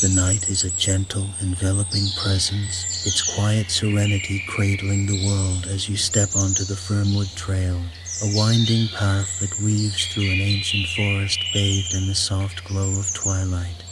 The night is a gentle, enveloping presence, its quiet serenity cradling the world as you step onto the Fernwood Trail, a winding path that weaves through an ancient forest bathed in the soft glow of twilight.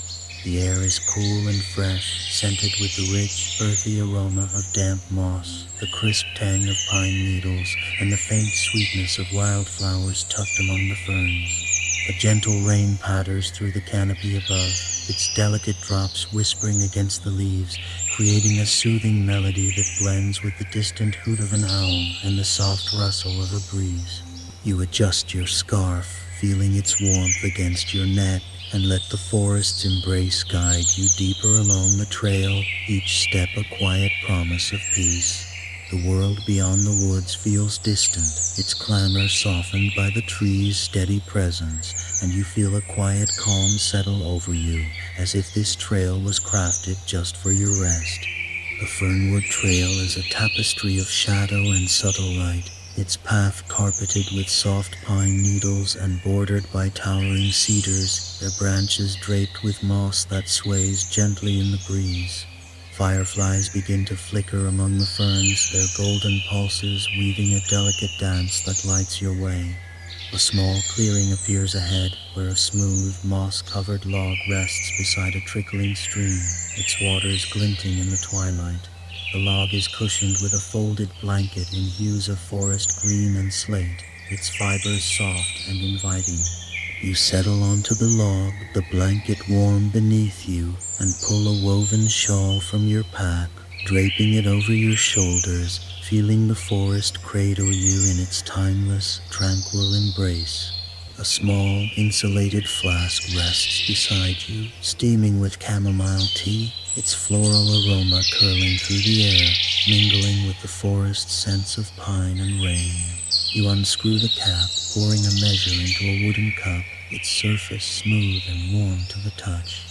The air is cool and fresh, scented with the rich, earthy aroma of damp moss, the crisp tang of pine needles, and the faint sweetness of wildflowers tucked among the ferns. A gentle rain patters through the canopy above, its delicate drops whispering against the leaves, creating a soothing melody that blends with the distant hoot of an owl and the soft rustle of a breeze. You adjust your scarf, feeling its warmth against your neck, and let the forest's embrace guide you deeper along the trail, each step a quiet promise of peace. The world beyond the woods feels distant, its clamor softened by the trees' steady presence, and you feel a quiet calm settle over you, as if this trail was crafted just for your rest. The Fernwood Trail is a tapestry of shadow and subtle light, its path carpeted with soft pine needles and bordered by towering cedars, their branches draped with moss that sways gently in the breeze. Fireflies begin to flicker among the ferns, their golden pulses weaving a delicate dance that lights your way. A small clearing appears ahead, where a smooth, moss-covered log rests beside a trickling stream, its waters glinting in the twilight. The log is cushioned with a folded blanket in hues of forest green and slate, its fibers soft and inviting. You settle onto the log, the blanket warm beneath you, and pull a woven shawl from your pack, draping it over your shoulders, feeling the forest cradle you in its timeless, tranquil embrace. A small, insulated flask rests beside you, steaming with chamomile tea, its floral aroma curling through the air, mingling with the forest's sense of pine and rain. You unscrew the cap, pouring a measure into a wooden cup, its surface smooth and warm to the touch.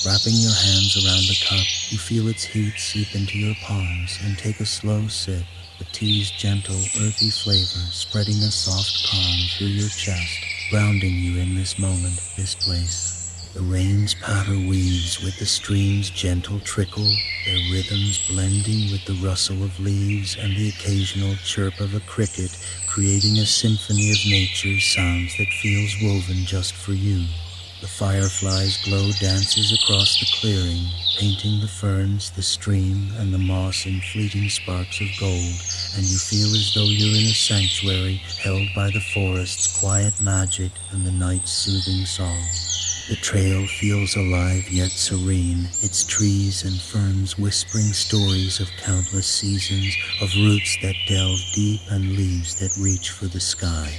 Wrapping your hands around the cup, you feel its heat seep into your palms and take a slow sip, the tea's gentle, earthy flavor spreading a soft calm through your chest, grounding you in this moment, this place. The rain's patter weaves with the stream's gentle trickle, their rhythms blending with the rustle of leaves and the occasional chirp of a cricket, creating a symphony of nature's sounds that feels woven just for you. The firefly's glow dances across the clearing, painting the ferns, the stream, and the moss in fleeting sparks of gold, and you feel as though you're in a sanctuary held by the forest's quiet magic and the night's soothing song. The trail feels alive yet serene, its trees and ferns whispering stories of countless seasons, of roots that delve deep and leaves that reach for the sky.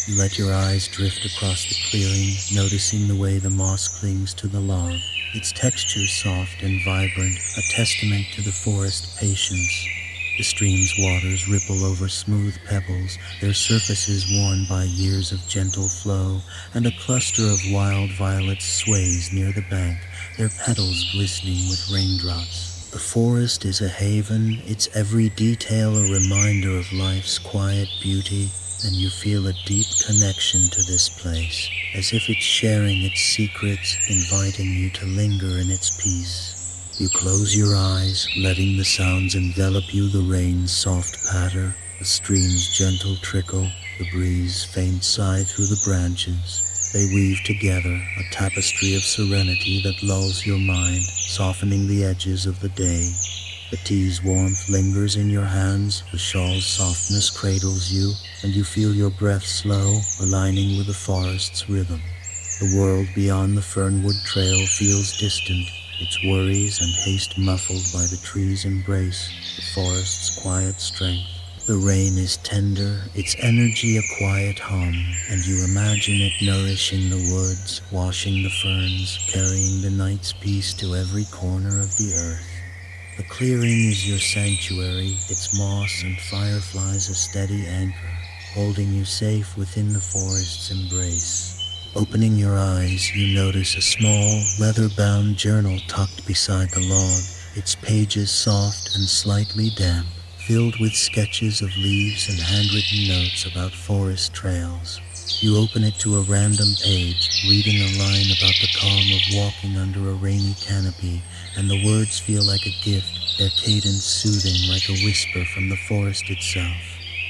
You let your eyes drift across the clearing, noticing the way the moss clings to the log, its texture soft and vibrant, a testament to the forest's patience. The stream's waters ripple over smooth pebbles, their surfaces worn by years of gentle flow, and a cluster of wild violets sways near the bank, their petals glistening with raindrops. The forest is a haven, its every detail a reminder of life's quiet beauty, and you feel a deep connection to this place, as if it's sharing its secrets, inviting you to linger in its peace. You close your eyes, letting the sounds envelop you, the rain's soft patter, the stream's gentle trickle, the breeze faint sigh through the branches. They weave together, a tapestry of serenity that lulls your mind, softening the edges of the day. The tea's warmth lingers in your hands, the shawl's softness cradles you, and you feel your breath slow, aligning with the forest's rhythm. The world beyond the Fernwood Trail feels distant, its worries and haste muffled by the tree's embrace, the forest's quiet strength. The rain is tender, its energy a quiet hum, and you imagine it nourishing the woods, washing the ferns, carrying the night's peace to every corner of the earth. The clearing is your sanctuary, its moss and fireflies a steady anchor, holding you safe within the forest's embrace. Opening your eyes, you notice a small, leather-bound journal tucked beside the log, its pages soft and slightly damp, filled with sketches of leaves and handwritten notes about forest trails. You open it to a random page, reading a line about the calm of walking under a rainy canopy, and the words feel like a gift, their cadence soothing like a whisper from the forest itself.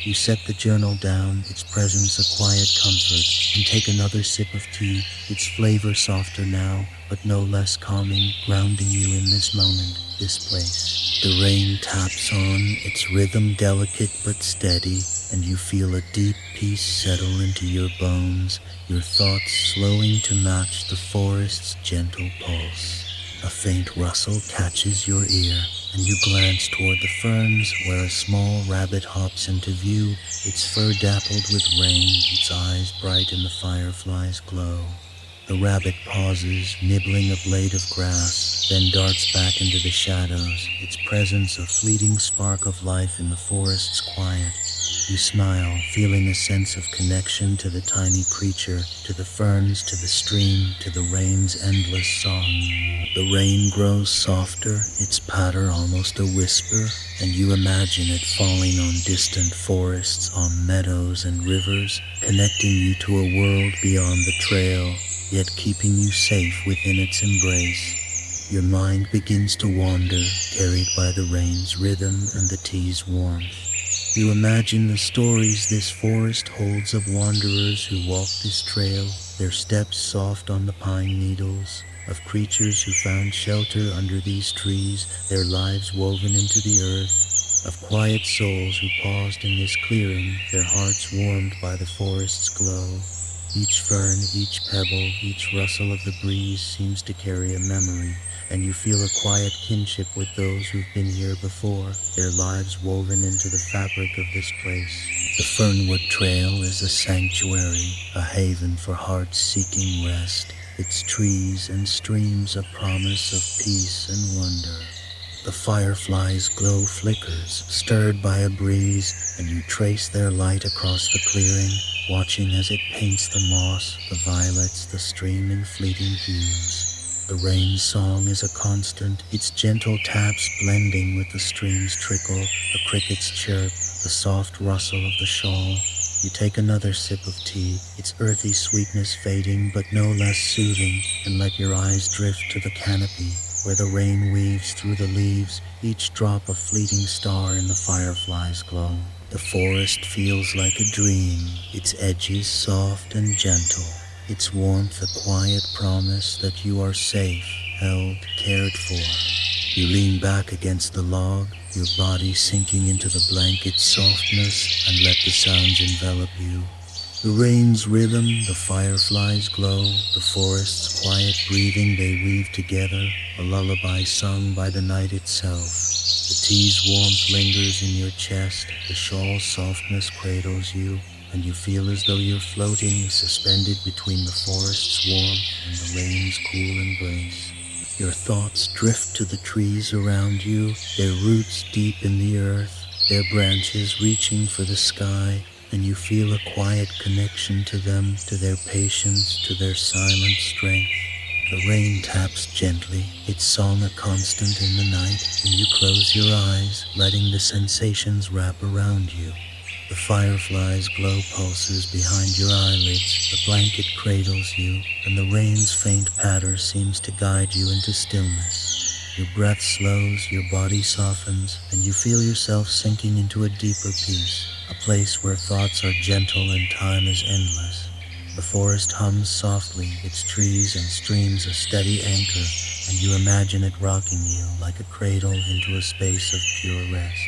You set the journal down, its presence a quiet comfort, and take another sip of tea, its flavor softer now, but no less calming, grounding you in this moment, this place. The rain taps on, its rhythm delicate but steady, and you feel a deep peace settle into your bones, your thoughts slowing to match the forest's gentle pulse. A faint rustle catches your ear, and you glance toward the ferns where a small rabbit hops into view, its fur dappled with rain, its eyes bright in the firefly's glow. The rabbit pauses, nibbling a blade of grass, then darts back into the shadows, its presence a fleeting spark of life in the forest's quiet. You smile, feeling a sense of connection to the tiny creature, to the ferns, to the stream, to the rain's endless song. The rain grows softer, its patter almost a whisper, and you imagine it falling on distant forests, on meadows and rivers, connecting you to a world beyond the trail, yet keeping you safe within its embrace. Your mind begins to wander, carried by the rain's rhythm and the tea's warmth. You imagine the stories this forest holds of wanderers who walk this trail, their steps soft on the pine needles, of creatures who found shelter under these trees, their lives woven into the earth, of quiet souls who paused in this clearing, their hearts warmed by the forest's glow. Each fern, each pebble, each rustle of the breeze seems to carry a memory, and you feel a quiet kinship with those who've been here before, their lives woven into the fabric of this place. The Fernwood Trail is a sanctuary, a haven for hearts seeking rest, its trees and streams a promise of peace and wonder. The firefly's glow flickers, stirred by a breeze, and you trace their light across the clearing, watching as it paints the moss, the violets, the stream in fleeting hues. The rain's song is a constant, its gentle taps blending with the stream's trickle, the cricket's chirp, the soft rustle of the shawl. You take another sip of tea, its earthy sweetness fading but no less soothing, and let your eyes drift to the canopy, where the rain weaves through the leaves, each drop a fleeting star in the firefly's glow. The forest feels like a dream, its edges soft and gentle, its warmth a quiet promise that you are safe, held, cared for. You lean back against the log, your body sinking into the blanket's softness, and let the sounds envelop you. The rain's rhythm, the firefly's glow, the forest's quiet breathing they weave together, a lullaby sung by the night itself. The tea's warmth lingers in your chest, the shawl's softness cradles you, and you feel as though you're floating, suspended between the forest's warmth and the rain's cool embrace. Your thoughts drift to the trees around you, their roots deep in the earth, their branches reaching for the sky, and you feel a quiet connection to them, to their patience, to their silent strength. The rain taps gently, its song a constant in the night, and you close your eyes, letting the sensations wrap around you. The firefly's glow pulses behind your eyelids, the blanket cradles you, and the rain's faint patter seems to guide you into stillness. Your breath slows, your body softens, and you feel yourself sinking into a deeper peace, a place where thoughts are gentle and time is endless. The forest hums softly, its trees and streams a steady anchor, and you imagine it rocking you like a cradle into a space of pure rest.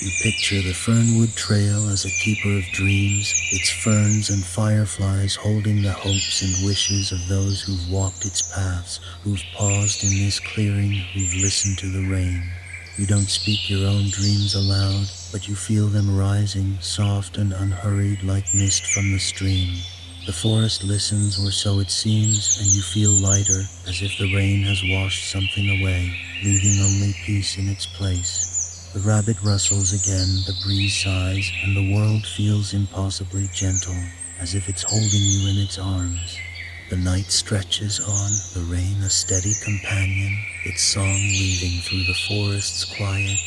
You picture the Fernwood Trail as a keeper of dreams, its ferns and fireflies holding the hopes and wishes of those who've walked its paths, who've paused in this clearing, who've listened to the rain. You don't speak your own dreams aloud, but you feel them rising, soft and unhurried like mist from the stream. The forest listens, or so it seems, and you feel lighter, as if the rain has washed something away, leaving only peace in its place. The rabbit rustles again, the breeze sighs, and the world feels impossibly gentle, as if it's holding you in its arms. The night stretches on, the rain a steady companion, its song weaving through the forest's quiet.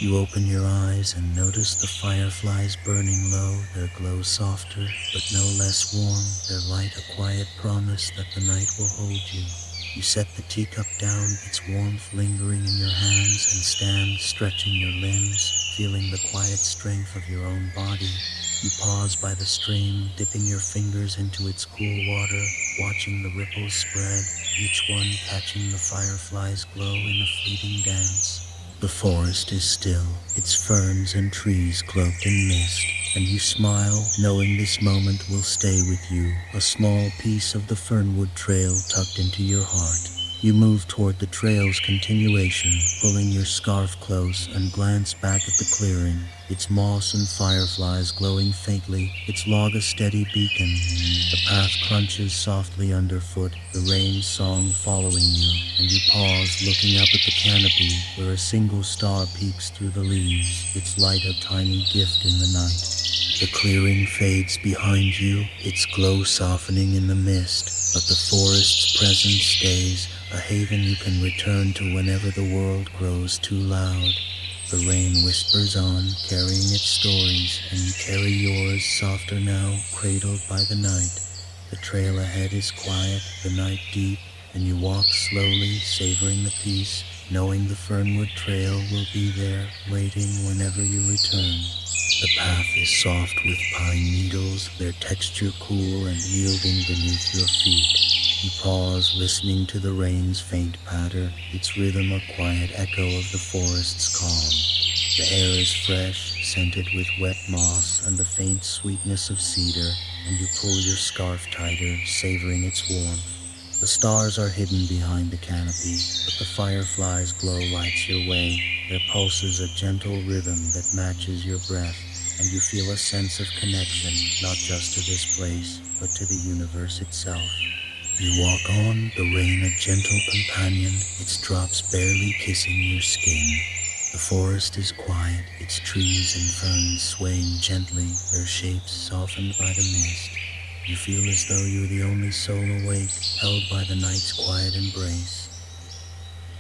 You open your eyes and notice the fireflies burning low, their glow softer but no less warm, their light a quiet promise that the night will hold you. You set the teacup down, its warmth lingering in your hands, and stand stretching your limbs, feeling the quiet strength of your own body. You pause by the stream, dipping your fingers into its cool water, watching the ripples spread, each one catching the firefly's glow in a fleeting dance. The forest is still, its ferns and trees cloaked in mist, and you smile, knowing this moment will stay with you, a small piece of the Fernwood Trail tucked into your heart. You move toward the trail's continuation, pulling your scarf close and glance back at the clearing, its moss and fireflies glowing faintly, its log a steady beacon. The path crunches softly underfoot, the rain's song following you, and you pause, looking up at the canopy, where a single star peeks through the leaves, its light a tiny gift in the night. The clearing fades behind you, its glow softening in the mist, but the forest's presence stays, a haven you can return to whenever the world grows too loud. The rain whispers on, carrying its stories, and you carry yours, softer now, cradled by the night. The trail ahead is quiet, the night deep, and you walk slowly, savoring the peace, knowing the Fernwood Trail will be there, waiting whenever you return. The path is soft with pine needles, their texture cool and yielding beneath your feet. You pause, listening to the rain's faint patter, its rhythm a quiet echo of the forest's calm. The air is fresh, scented with wet moss and the faint sweetness of cedar, and you pull your scarf tighter, savoring its warmth. The stars are hidden behind the canopy, but the fireflies' glow lights your way, their pulses a gentle rhythm that matches your breath, and you feel a sense of connection, not just to this place, but to the universe itself. You walk on, the rain a gentle companion, its drops barely kissing your skin. The forest is quiet, its trees and ferns swaying gently, their shapes softened by the mist. You feel as though you're the only soul awake, held by the night's quiet embrace.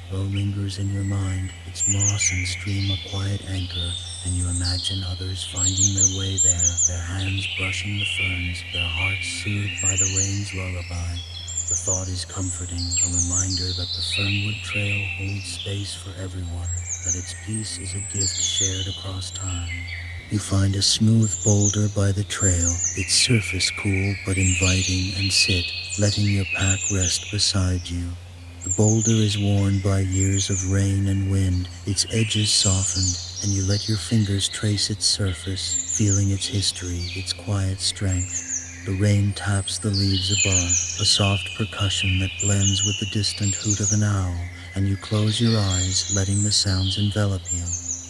Glow lingers in your mind, its moss and stream a quiet anchor, and you imagine others finding their way there, their hands brushing the ferns, their hearts soothed by the rain's lullaby. The thought is comforting, a reminder that the Fernwood Trail holds space for everyone, that its peace is a gift shared across time. You find a smooth boulder by the trail, its surface cool but inviting, and sit, letting your pack rest beside you. The boulder is worn by years of rain and wind, its edges softened, and you let your fingers trace its surface, feeling its history, its quiet strength. The rain taps the leaves above, a soft percussion that blends with the distant hoot of an owl, and you close your eyes, letting the sounds envelop you.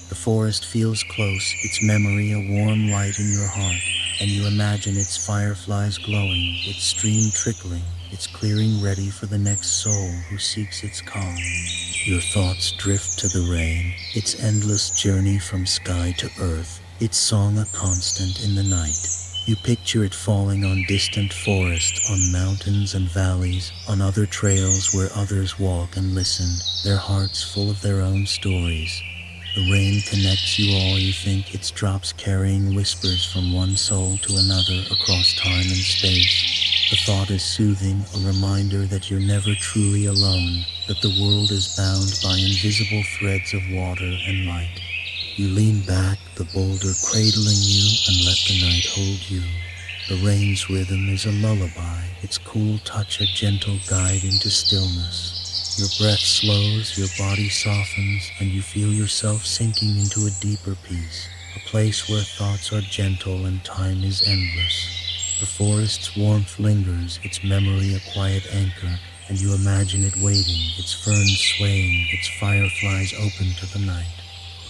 The forest feels close, its memory a warm light in your heart, and you imagine its fireflies glowing, its stream trickling, its clearing ready for the next soul who seeks its calm. Your thoughts drift to the rain, its endless journey from sky to earth, its song a constant in the night. You picture it falling on distant forests, on mountains and valleys, on other trails where others walk and listen, their hearts full of their own stories. The rain connects you all, you think, its drops carrying whispers from one soul to another across time and space. The thought is soothing, a reminder that you're never truly alone, that the world is bound by invisible threads of water and light. You lean back, the boulder cradling you, and let the night hold you. The rain's rhythm is a lullaby, its cool touch a gentle guide into stillness. Your breath slows, your body softens, and you feel yourself sinking into a deeper peace, a place where thoughts are gentle and time is endless. The forest's warmth lingers, its memory a quiet anchor, and you imagine it waiting, its ferns swaying, its fireflies open to the night.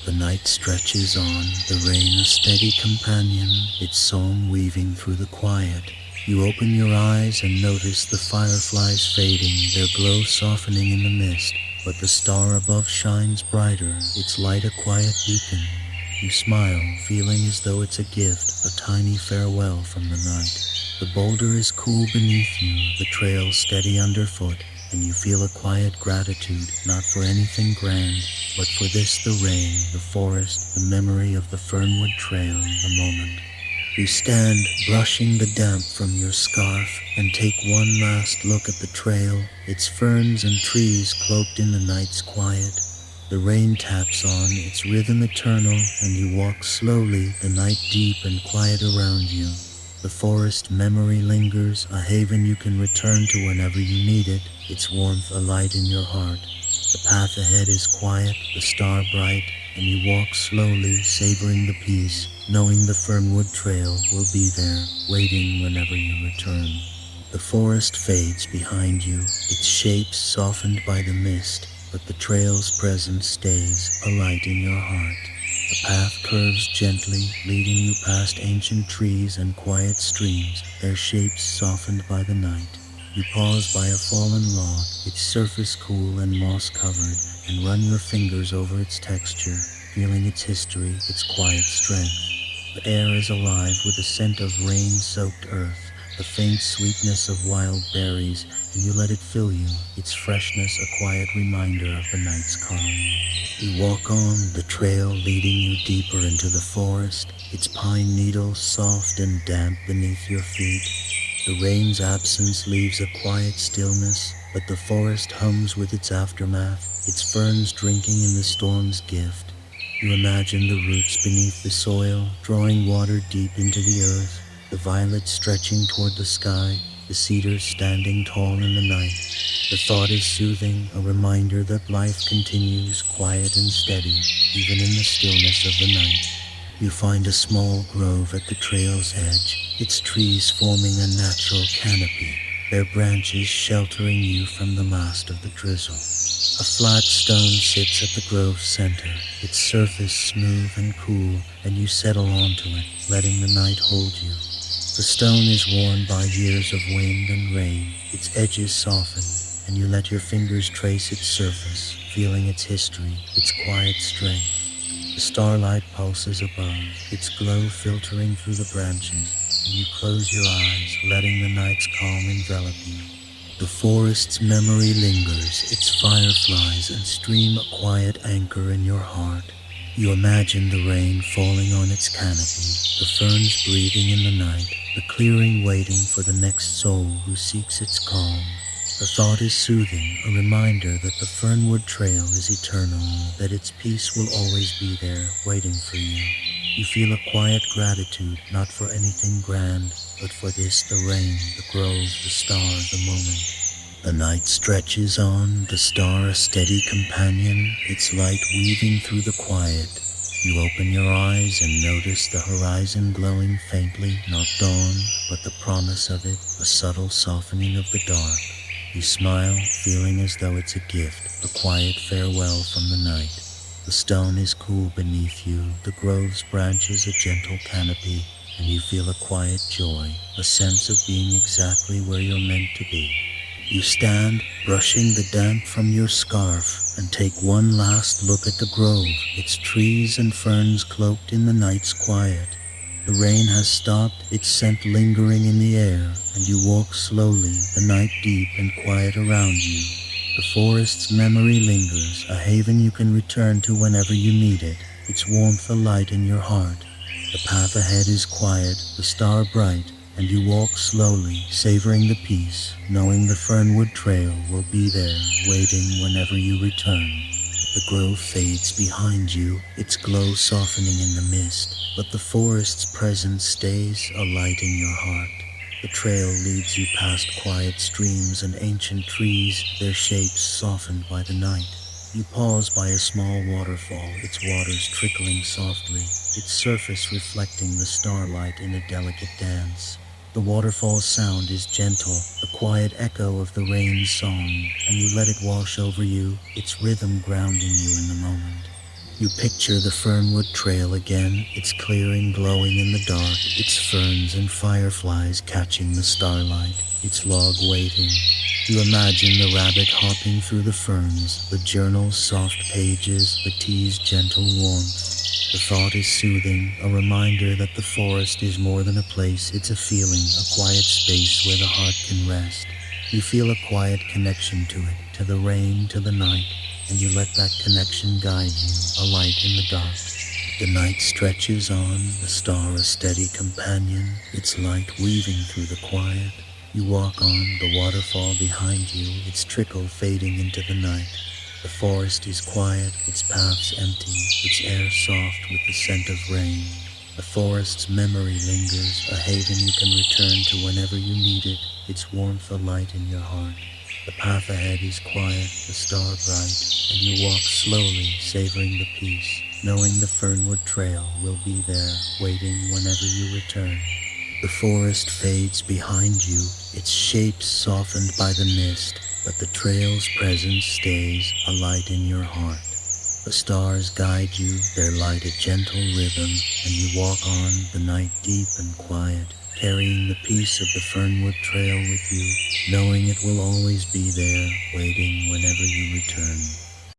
The night stretches on, the rain a steady companion, its song weaving through the quiet. You open your eyes and notice the fireflies fading, their glow softening in the mist, but the star above shines brighter, its light a quiet beacon. You smile, feeling as though it's a gift, a tiny farewell from the night. The boulder is cool beneath you, the trail steady underfoot, and you feel a quiet gratitude, not for anything grand, But for this, the rain, the forest, the memory of the Fernwood Trail, the moment. You stand, brushing the damp from your scarf, and take one last look at the trail, its ferns and trees cloaked in the night's quiet. The rain taps on, its rhythm eternal, and you walk slowly, the night deep and quiet around you. The forest memory lingers, a haven you can return to whenever you need it, its warmth a light in your heart. The path ahead is quiet, the star bright, and you walk slowly, savoring the peace, knowing the Fernwood Trail will be there, waiting whenever you return. The forest fades behind you, its shapes softened by the mist, but the trail's presence stays, a light in your heart. The path curves gently, leading you past ancient trees and quiet streams, their shapes softened by the night. You pause by a fallen log, its surface cool and moss-covered, and run your fingers over its texture, feeling its history, its quiet strength. The air is alive with the scent of rain-soaked earth, the faint sweetness of wild berries, and you let it fill you, its freshness a quiet reminder of the night's calm. You walk on, the trail leading you deeper into the forest, its pine needles soft and damp beneath your feet. The rain's absence leaves a quiet stillness, but the forest hums with its aftermath, its ferns drinking in the storm's gift. You imagine the roots beneath the soil, drawing water deep into the earth, the violets stretching toward the sky, the cedars standing tall in the night. The thought is soothing, a reminder that life continues quiet and steady, even in the stillness of the night. You find a small grove at the trail's edge, its trees forming a natural canopy, their branches sheltering you from the last of the drizzle. A flat stone sits at the grove's center, its surface smooth and cool, and you settle onto it, letting the night hold you. The stone is worn by years of wind and rain, its edges softened, and you let your fingers trace its surface, feeling its history, its quiet strength. The starlight pulses above, its glow filtering through the branches, and you close your eyes, letting the night's calm envelop you. The forest's memory lingers, its fireflies and stream a quiet anchor in your heart. You imagine the rain falling on its canopy, the ferns breathing in the night, the clearing waiting for the next soul who seeks its calm. The thought is soothing, a reminder that the Fernwood Trail is eternal, that its peace will always be there, waiting for you. You feel a quiet gratitude, not for anything grand, but for this, the rain, the grove, the star, the moment. The night stretches on, the star a steady companion, its light weaving through the quiet. You open your eyes and notice the horizon glowing faintly, not dawn, but the promise of it, a subtle softening of the dark. You smile, feeling as though it's a gift, a quiet farewell from the night. The stone is cool beneath you, the grove's branches a gentle canopy, and you feel a quiet joy, a sense of being exactly where you're meant to be. You stand, brushing the damp from your scarf, and take one last look at the grove, its trees and ferns cloaked in the night's quiet. The rain has stopped, its scent lingering in the air, and you walk slowly, the night deep and quiet around you. The forest's memory lingers, a haven you can return to whenever you need it, its warmth a light in your heart. The path ahead is quiet, the star bright, and you walk slowly, savoring the peace, knowing the Fernwood Trail will be there, waiting whenever you return. The grove fades behind you, its glow softening in the mist, but the forest's presence stays, a light in your heart. The trail leads you past quiet streams and ancient trees, their shapes softened by the night. You pause by a small waterfall, its waters trickling softly, its surface reflecting the starlight in a delicate dance. The waterfall's sound is gentle, a quiet echo of the rain's song, and you let it wash over you, its rhythm grounding you in the moment. You picture the Fernwood Trail again, its clearing glowing in the dark, its ferns and fireflies catching the starlight, its log waiting. You imagine the rabbit hopping through the ferns, the journal's soft pages, the tea's gentle warmth. The thought is soothing, a reminder that the forest is more than a place, it's a feeling, a quiet space where the heart can rest. You feel a quiet connection to it, to the rain, to the night, and you let that connection guide you, a light in the dark. The night stretches on, the star a steady companion, its light weaving through the quiet. You walk on, the waterfall behind you, its trickle fading into the night. The forest is quiet, its paths empty, its air soft with the scent of rain. The forest's memory lingers, a haven you can return to whenever you need it, its warmth a light in your heart. The path ahead is quiet, the star bright, and you walk slowly, savoring the peace, knowing the Fernwood Trail will be there, waiting whenever you return. The forest fades behind you, its shapes softened by the mist, but the trail's presence stays, a light in your heart. The stars guide you, their light a gentle rhythm, and you walk on, the night deep and quiet, carrying the peace of the Fernwood Trail with you, knowing it will always be there, waiting whenever you return.